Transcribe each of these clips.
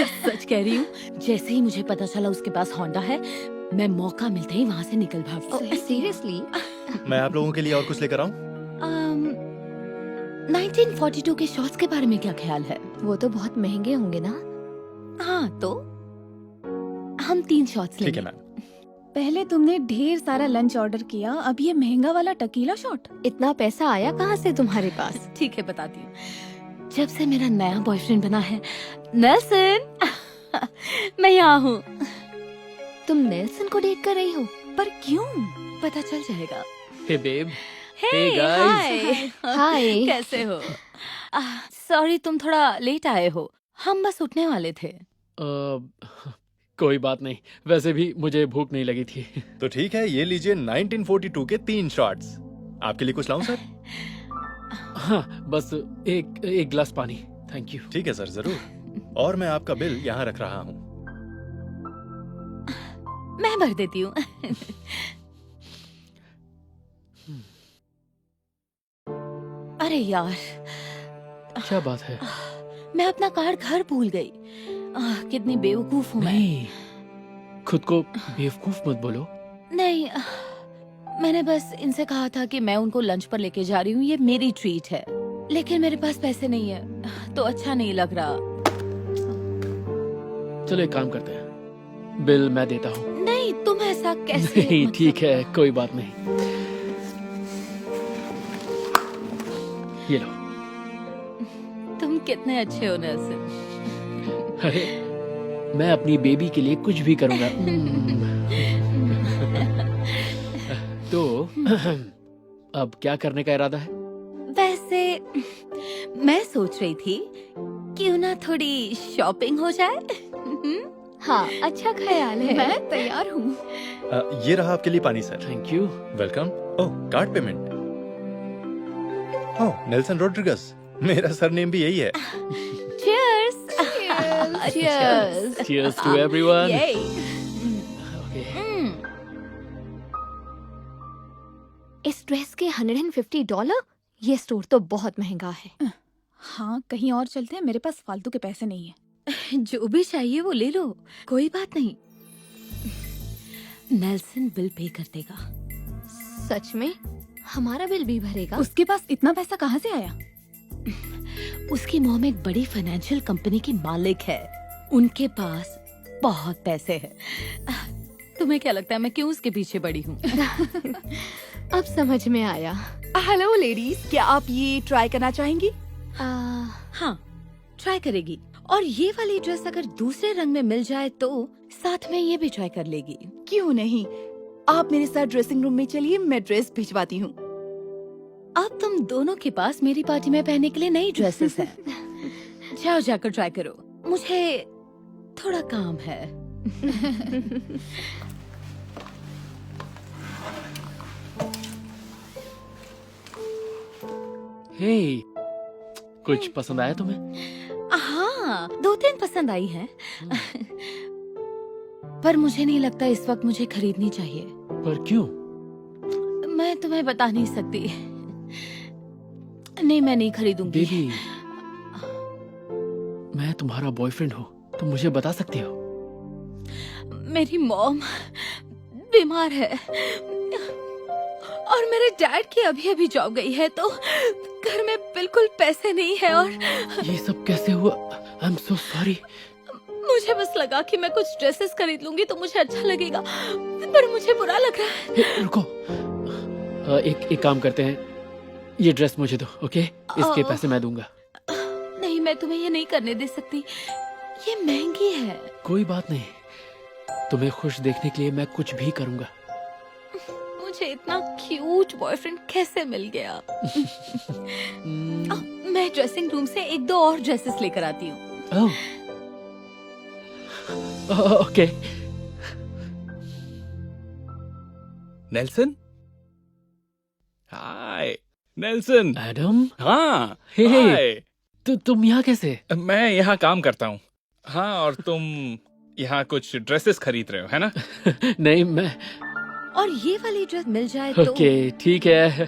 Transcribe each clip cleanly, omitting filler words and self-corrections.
सच कह रही हूँ, जैसे ही मुझे पता चला उसके पास होंडा है, मैं मौका मिलते ही वहाँ से निकल भागी। सीरियसली? मैं आप लोगों के लिए और कुछ लेकर आऊं? 1942 के शॉट्स के बारे में क्या ख्याल है? वो तो बहुत महंगे होंगे ना। हाँ तो हम 3 शॉट्स ठीक लेंगे। है मैम। पहले तुमने ढेर सारा लंच ऑर्डर किया, अब ये महंगा वाला टकीला शॉट। इतना पैसा आया कहाँ से तुम्हारे पास? ठीक है बताती हूँ। जब से मेरा नया बॉयफ्रेंड बना है नेल्सन, मैं यहाँ हूँ। तुम नेल्सन को डेट कर रही हो? पर क्यों? पता चल जाएगा। हे बेब। हे guys. हाय। कैसे हो? सॉरी तुम थोड़ा लेट आए हो, हम बस उठने वाले थे। कोई बात नहीं, वैसे भी मुझे भूख नहीं लगी थी। तो ठीक है, ये लीजिए 1942 के 3 शॉट्स। आपके लिए कुछ लाऊं सर? हाँ, बस एक गिलास पानी, थैंक यू। ठीक है सर, जरूर। और मैं आपका बिल यहाँ रख रहा हूँ। मैं भर देती हूँ। अरे यार, क्या बात है? मैं अपना कार्ड घर भूल गई। कितनी बेवकूफ हूँ मैं। नहीं, खुद को बेवकूफ मत बोलो। नहीं, मैंने बस इनसे कहा था कि मैं उनको लंच पर लेके जा रही हूँ, ये मेरी ट्रीट है। लेकिन मेरे पास पैसे नहीं है, तो अच्छा नहीं लग रहा। चलो एक काम करते हैं, बिल मैं देता हूँ। नहीं, तुम ऐसा कैसे? नहीं, ठीक है, कोई बात नहीं। ये लो। तुम कितने अच्छे हो नेल्सन। अरे, मैं अपनी बेबी के लिए कुछ भी करूंगा। तो अब क्या करने का इरादा है? वैसे मैं सोच रही थी क्यों ना थोड़ी शॉपिंग हो जाए। हाँ, अच्छा ख्याल है। मैं तैयार हूँ। ये रहा आपके लिए पानी sir. Thank you. Welcome. Oh, card payment. Oh, Nelson Rodrigues. मेरा सरनेम भी यही है। Cheers! Cheers! Cheers to everyone. Yay! Okay. इस ड्रेस के $150? ये स्टोर तो बहुत महंगा है। हाँ, कहीं और चलते हैं, मेरे पास फालतू के पैसे नहीं है। जो भी चाहिए वो ले लो, कोई बात नहीं। नेल्सन बिल पे कर देगा। सच में? हमारा बिल भी भरेगा? उसके पास इतना पैसा कहाँ से आया? उसकी मॉम एक बड़ी फाइनेंशियल कंपनी की मालिक है, उनके पास बहुत पैसे हैं। तुम्हें क्या लगता है मैं क्यों उसके पीछे पड़ी हूँ? अब समझ में आया। हेलो लेडीज, क्या आप ये ट्राई करना चाहेंगी? हाँ, ट्राई करेगी। और ये वाली ड्रेस अगर दूसरे रंग में मिल जाए तो साथ में ये भी ट्राई कर लेगी। क्यों नहीं, आप मेरे साथ ड्रेसिंग रूम में चलिए, मैं ड्रेस भिजवाती हूँ। अब तुम दोनों के पास मेरी पार्टी में पहनने के लिए नई ड्रेसेस हैं। जाओ जाकर ट्राई करो, मुझे थोड़ा काम है। हे, कुछ पसंद आया तुम्हें? हाँ, 2-3 पसंद आई हैं। पर मुझे नहीं लगता इस वक्त मुझे खरीदनी चाहिए। पर क्यों? मैं तुम्हें बता नहीं सकती। नहीं, मैं नहीं खरीदूंगी। बेबी, मैं तुम्हारा बॉयफ्रेंड हूँ, तुम मुझे बता सकती हो। मेरी मॉम बीमार है और मेरे डैड की अभी अभी जॉब गई है, तो घर में बिल्कुल पैसे नहीं है। और ये सब कैसे हुआ? I am so sorry. मुझे बस लगा कि मैं कुछ ड्रेसेस खरीद लूंगी तो मुझे अच्छा लगेगा, पर मुझे बुरा लग रहा है। रुको, एक काम करते हैं, ये ड्रेस मुझे दो, ओके? इसके पैसे मैं दूंगा। नहीं, मैं तुम्हें ये नहीं करने दे सकती, ये महंगी है। कोई बात नहीं, तुम्हें खुश देखने के लिए मैं कुछ भी करूंगा। मुझे इतना क्यूट बॉयफ्रेंड कैसे मिल गया? मैं ड्रेसिंग रूम से 1-2 और ड्रेसेस लेकर आती हूँ। ओके। नेल्सन? हाय नेल्सन। एडम? हाँ, हे, हाय। तुम यहाँ कैसे? मैं यहाँ काम करता हूँ। हाँ, और तुम यहाँ कुछ ड्रेसेस खरीद रहे हो, है ना? नहीं, मैं और ये वाली ड्रेस मिल जाए तो। ओके, ठीक है।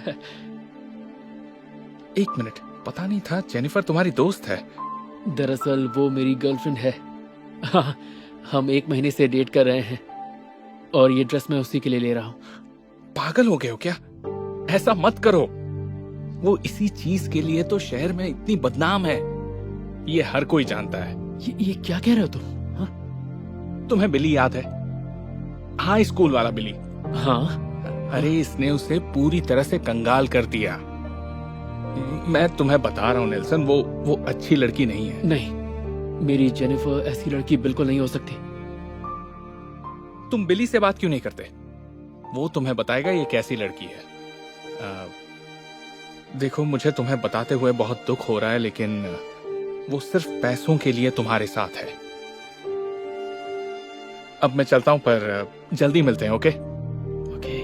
एक मिनट, पता नहीं था जेनिफर तुम्हारी दोस्त है। दरअसल वो मेरी गर्लफ्रेंड है। हाँ, हम 1 महीने से डेट कर रहे हैं और ये ड्रेस मैं उसी के लिए ले रहा हूँ। पागल हो गए हो क्या? ऐसा मत करो। वो इसी चीज के लिए तो शहर में इतनी बदनाम है, ये हर कोई जानता है। ये क्या कह रहे हो तुम? हाँ? तुम्हें बिली याद है? हाई स्कूल वाला बिली। हाँ, अरे इसने उसे पूरी तरह से कंगाल कर दिया। मैं तुम्हें बता रहा हूँ नेल्सन, वो अच्छी लड़की नहीं है। नहीं, मेरी जेनिफर ऐसी लड़की बिल्कुल नहीं हो सकती। तुम बिली से बात क्यों नहीं करते? वो तुम्हें बताएगा ये कैसी लड़की है। देखो, मुझे तुम्हें बताते हुए बहुत दुख हो रहा है, लेकिन वो सिर्फ पैसों के लिए तुम्हारे साथ है। अब मैं चलता हूं, पर जल्दी मिलते हैं, ओके? ओके।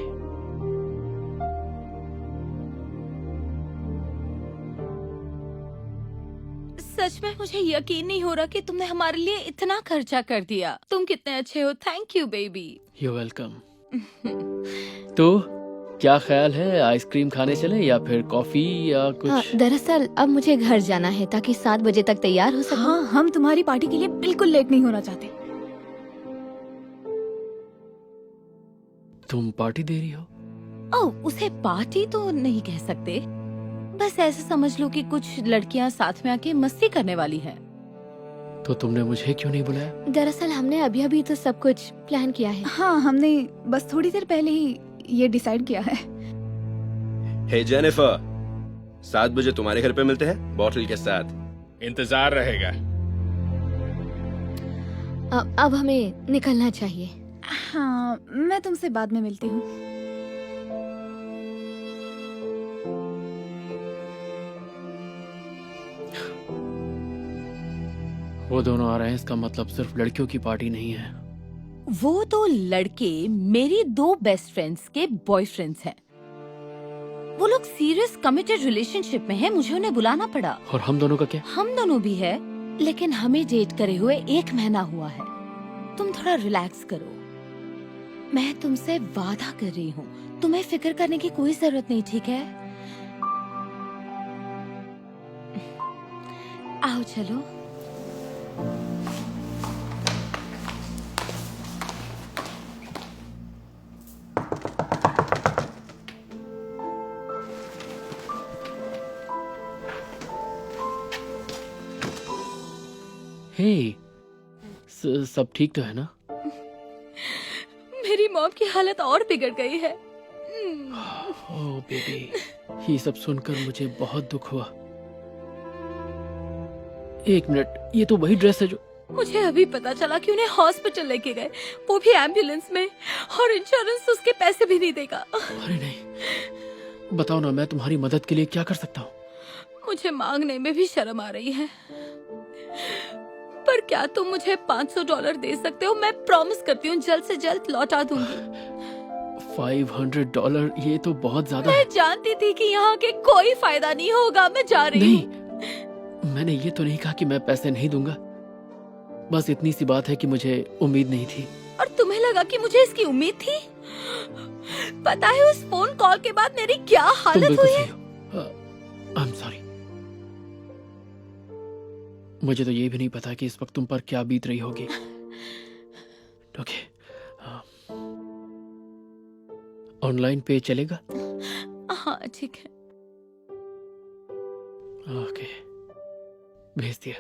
सच में मुझे यकीन नहीं हो रहा कि तुमने हमारे लिए इतना खर्चा कर दिया। तुम कितने अच्छे हो। Thank you baby. You welcome. तो क्या ख्याल है, आइसक्रीम खाने चले या फिर कॉफी या कुछ? दरअसल अब मुझे घर जाना है ताकि 7 बजे तक तैयार हो सकूं। हाँ, हम तुम्हारी पार्टी के लिए बिल्कुल लेट नहीं होना चाहते। तुम पार्टी दे रही हो? ओह, उसे पार्टी तो नहीं कह सकते। बस ऐसे समझ लो कि कुछ लड़कियां साथ में आके मस्ती करने वाली हैं। तो तुमने मुझे क्यों नहीं बुलाया? दरअसल हमने अभी तो सब कुछ प्लान किया है। हाँ, हमने बस थोड़ी देर पहले ही ये डिसाइड किया है। हे जेनिफर, 7 बजे तुम्हारे घर पे मिलते हैं बॉटल के साथ। इंतजार रहेगा। अब हमें निकलना चाहिए। हाँ, मैं तुमसे बाद में मिलती हूँ। वो दोनों आ रहे हैं, इसका मतलब सिर्फ लड़कियों की पार्टी नहीं है। वो तो लड़के मेरी 2 बेस्ट फ्रेंड्स के बॉयफ्रेंड्स हैं। वो लोग सीरियस कमिटेड रिलेशनशिप में हैं। मुझे उन्हें बुलाना पड़ा। और हम दोनों का क्या? हम दोनों भी है, लेकिन हमें डेट करे हुए 1 महीना हुआ है। तुम थोड़ा रिलैक्स करो। मैं तुमसे वादा कर रही हूँ, तुम्हें फिक्र करने की कोई जरूरत नहीं, ठीक है? आओ चलो। हे, सब ठीक तो है ना? मेरी मॉम की हालत और बिगड़ गई है। ओह बेबी, ये सब सुनकर मुझे बहुत दुख हुआ। 1 मिनट, ये तो वही ड्रेस है जो... मुझे अभी पता चला कि उन्हें हॉस्पिटल लेके गए, वो भी एम्बुलेंस में, और इंश्योरेंस उसके पैसे भी नहीं देगा। अरे नहीं, बताओ ना, मैं तुम्हारी मदद के लिए क्या कर सकता हूँ? मुझे मांगने में भी शर्म आ रही है, पर क्या तुम मुझे $500 दे सकते हो? मैं प्रॉमिस करती हूँ जल्द से जल्द लौटा दूंगी। $500? ये तो बहुत ज्यादा है। मैं जानती थी कि यहाँ के कोई फायदा नहीं होगा। मैं जा रही हूँ। नहीं, मैंने ये तो नहीं कहा कि मैं पैसे नहीं दूंगा। बस इतनी सी बात है कि मुझे उम्मीद नहीं थी। और तुम्हें लगा कि मुझे इसकी उम्मीद थी? पता है उस फोन कॉल के बाद मेरी क्या तुम हालत बिल्कुल हुई सही है? हो। I am sorry. मुझे तो ये भी नहीं पता कि इस वक्त तुम पर क्या बीत रही होगी। ओके, ऑनलाइन पे चलेगा? हाँ ठीक है। ओके, भेज दिया।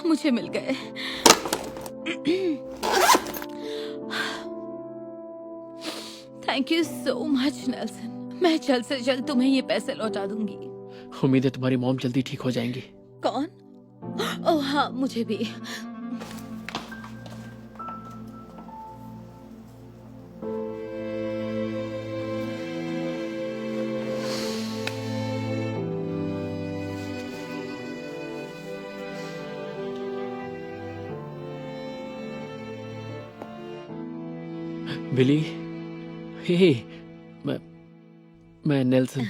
मुझे मिल गए। Thank you so much Nelson. मैं जल्द से जल्द तुम्हें ये पैसे लौटा दूंगी। उम्मीद है तुम्हारी मॉम जल्दी ठीक हो जाएंगी। कौन? ओह हाँ, मुझे भी। बिली, हे, मैं नेल्सन।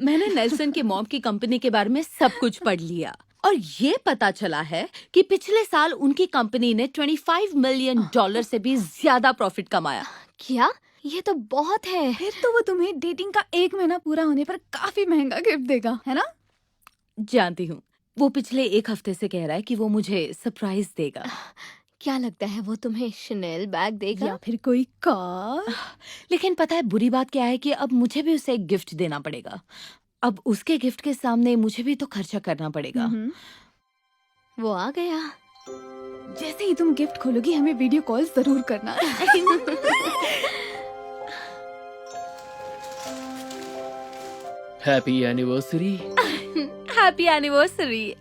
मैंने नेल्सन के मॉम की कंपनी के बारे में सब कुछ पढ़ लिया, और ये पता चला है कि पिछले साल उनकी कंपनी ने $25 मिलियन से भी ज्यादा प्रॉफिट कमाया। क्या ये तो बहुत है। फिर तो वो तुम्हें डेटिंग का 1 महीना पूरा होने पर काफी महंगा गिफ्ट देगा, है ना? जानती हूँ, वो पिछले 1 हफ्ते से कह रहा है कि वो मुझे सरप्राइज देगा। क्या लगता है वो तुम्हें शनेल बैग देगा? या फिर कोई कार? लेकिन पता है बुरी बात क्या है कि अब मुझे भी उसे एक गिफ्ट देना पड़ेगा। अब उसके गिफ्ट के सामने मुझे भी तो खर्चा करना पड़ेगा। वो आ गया। जैसे ही तुम गिफ्ट खोलोगी हमें वीडियो कॉल जरूर करना। Happy anniversary. Happy anniversary.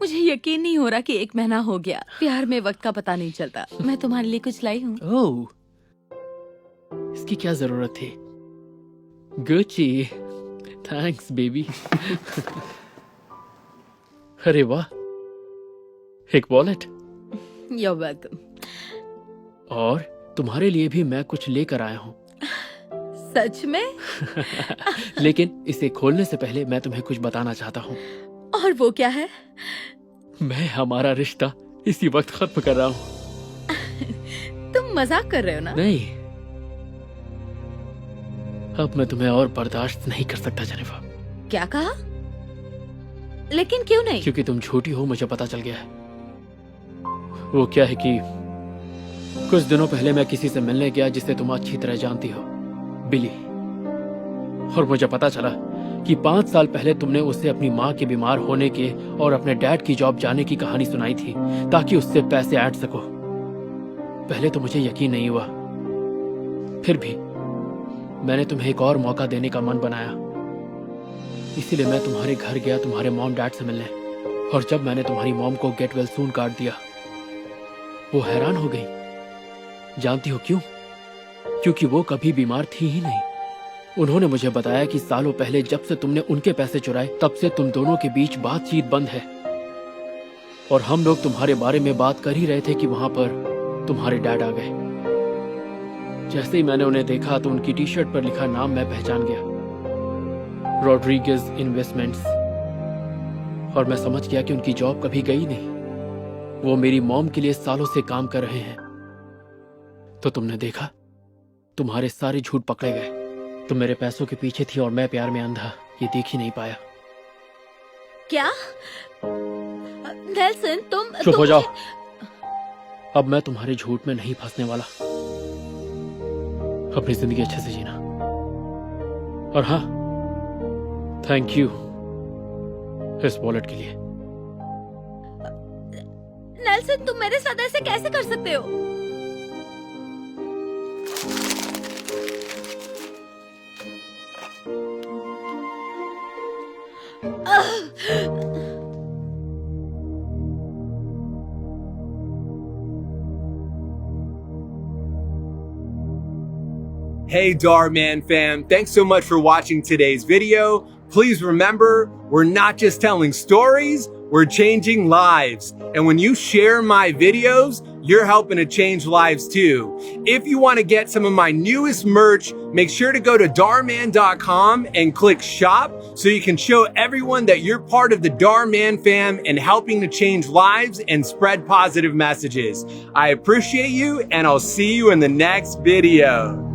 मुझे यकीन नहीं हो रहा कि 1 महीना हो गया। प्यार में वक्त का पता नहीं चलता। मैं तुम्हारे लिए कुछ लाई हूँ। ओह, इसकी क्या जरूरत थी? Gucci, thanks baby. अरे वाह, एक वॉलेट। You're welcome। और तुम्हारे लिए भी मैं कुछ लेकर आया हूँ। सच में? लेकिन इसे खोलने से पहले मैं तुम्हें कुछ बताना चाहता हूँ। और वो क्या है? मैं हमारा रिश्ता इसी वक्त खत्म कर रहा हूँ। तुम मजाक कर रहे हो ना? नहीं, अब मैं तुम्हें और बर्दाश्त नहीं कर सकता जेनिफर। क्या कहा? लेकिन क्यों नहीं? क्योंकि तुम झूठी हो, मुझे पता चल गया है। वो क्या है कि कुछ दिनों पहले मैं किसी से मिलने गया जिसे तुम अच्छी तरह जानती हो, बिली। और मुझे पता चला कि 5 साल पहले तुमने उसे अपनी माँ के बीमार होने के और अपने डैड की जॉब जाने की कहानी सुनाई थी ताकि उससे पैसे ऐड सको। पहले तो मुझे यकीन नहीं हुआ, फिर भी मैंने तुम्हें एक और मौका देने का मन बनाया। इसीलिए मैं तुम्हारे घर गया तुम्हारे मॉम डैड से मिलने, और जब मैंने तुम्हारी मॉम को गेट वेल सून कार्ड दिया, वो हैरान हो गई। जानती हो क्यों? क्योंकि वो कभी बीमार थी ही नहीं। उन्होंने मुझे बताया कि सालों पहले जब से तुमने उनके पैसे चुराए तब से तुम दोनों के बीच बातचीत बंद है। और हम लोग तुम्हारे बारे में बात कर ही रहे थे कि वहां पर तुम्हारे डैड आ गए। जैसे ही मैंने उन्हें देखा तो उनकी टी शर्ट पर लिखा नाम मैं पहचान गया, रॉड्रिगेज इन्वेस्टमेंट्स। और मैं समझ गया कि उनकी जॉब कभी गई नहीं, वो मेरी मॉम के लिए सालों से काम कर रहे हैं। तो तुमने देखा, तुम्हारे सारे झूठ पकड़े गए। तुम मेरे पैसों के पीछे थी और मैं प्यार में अंधा, ये देख ही नहीं पाया। क्या? नेल्सन, चुप हो जाओ। अब मैं तुम्हारे झूठ में नहीं फंसने वाला। अपनी जिंदगी अच्छे से जीना। और हाँ, थैंक यू इस वॉलेट के लिए। नेल्सन, तुम मेरे साथ ऐसे कैसे कर सकते हो? Hey Darman fam, thanks so much for watching today's video. Please remember, we're not just telling stories, we're changing lives. And when you share my videos, you're helping to change lives too. If you want to get some of my newest merch, make sure to go to darman.com and click shop so you can show everyone that you're part of the Darman fam and helping to change lives and spread positive messages. I appreciate you and I'll see you in the next video.